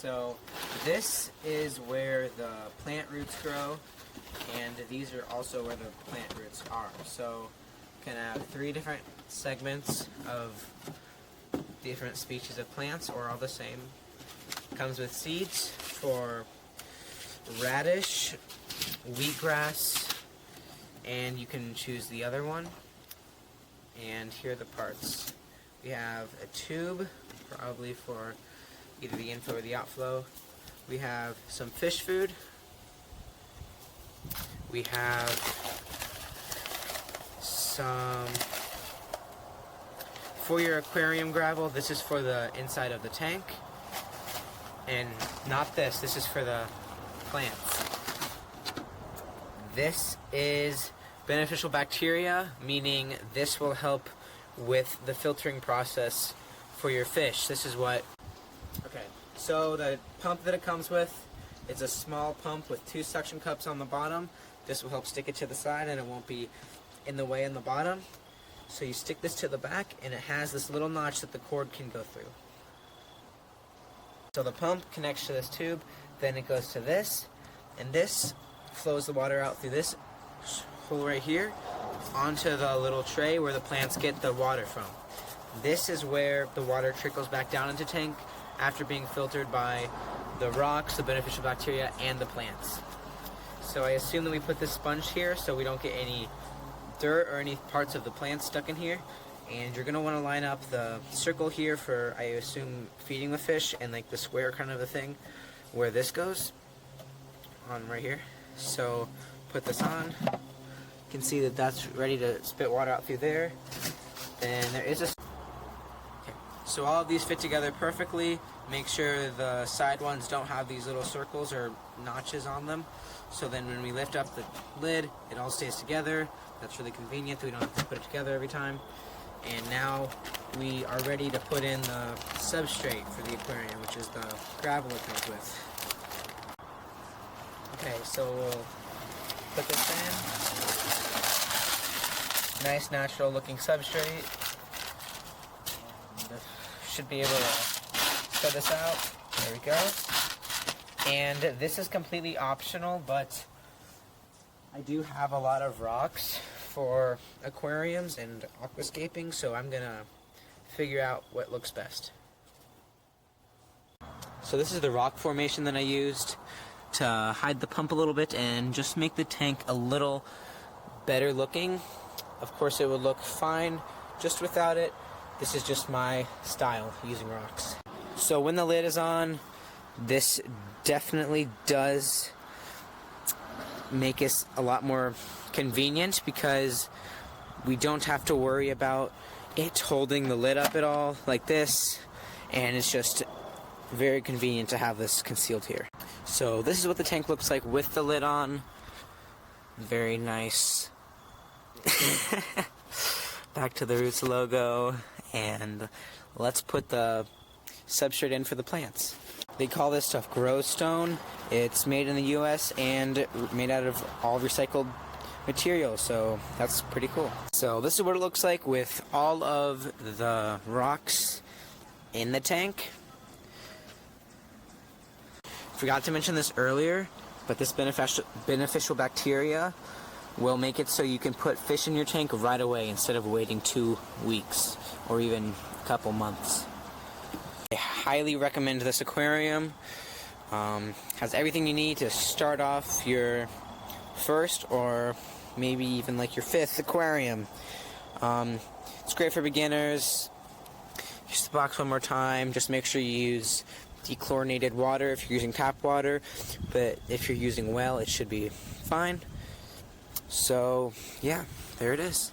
So this is where the plant roots grow, and these are also where the plant roots are. So you can have 3 different segments of different species of plants, or all the same. Comes with seeds for radish, wheatgrass, and you can choose the other one. And here are the parts. We have a tube, probably for either the inflow or the outflow. We have some fish food. We have some for your aquarium gravel. This is for the inside of the tank. And not this, this is for the plants. This is beneficial bacteria, meaning this will help with the filtering process for your fish. This is what... Okay, so the pump that it comes with, it's a small pump with 2 suction cups on the bottom. This will help stick it to the side and it won't be in the way in the bottom. So you stick this to the back and it has this little notch that the cord can go through. So the pump connects to this tube, then it goes to this, and this flows the water out through this hole right here onto the little tray where the plants get the water from. This is where the water trickles back down into the tank after being filtered by the rocks, the beneficial bacteria, and the plants. So I assume that we put this sponge here so we don't get any dirt or any parts of the plants stuck in here. And you're going to want to line up the circle here for, I assume, feeding the fish, and like the square kind of a thing where this goes on right here. So put this on. You can see that that's ready to spit water out through there. Then there is a... Okay. So all of these fit together perfectly. Make sure the side ones don't have these little circles or notches on them. So then when we lift up the lid, it all stays together. That's really convenient. We don't have to put it together every time. And now we are ready to put in the substrate for the aquarium, which is the gravel it comes with. Okay, so we'll put this in. Nice natural looking substrate. And should be able to spread this out. There we go. And this is completely optional, but I do have a lot of rocks for aquariums and aquascaping, so I'm gonna figure out what looks best. So this is the rock formation that I used to hide the pump a little bit and just make the tank a little better looking. Of course it would look fine just without it. This is just my style, using rocks. So when the lid is on, this definitely does make us a lot more convenient because we don't have to worry about it holding the lid up at all like this, and it's just very convenient to have this concealed here. So this is what the tank looks like with the lid on. Very nice. Back to the Roots logo, and let's put the substrate in for the plants. They call this stuff grow stone. It's made in the US and made out of all recycled material, so that's pretty cool. So this is what it looks like with all of the rocks in the tank. Forgot to mention this earlier, but this beneficial bacteria will make it so you can put fish in your tank right away instead of waiting 2 weeks or even a couple months. I highly recommend this aquarium. Has everything you need to start off your first or maybe even like your 5th aquarium. It's great for beginners. Use the box one more time. Just make sure you use dechlorinated water if you're using tap water, but if you're using well, it should be fine. So yeah, there it is.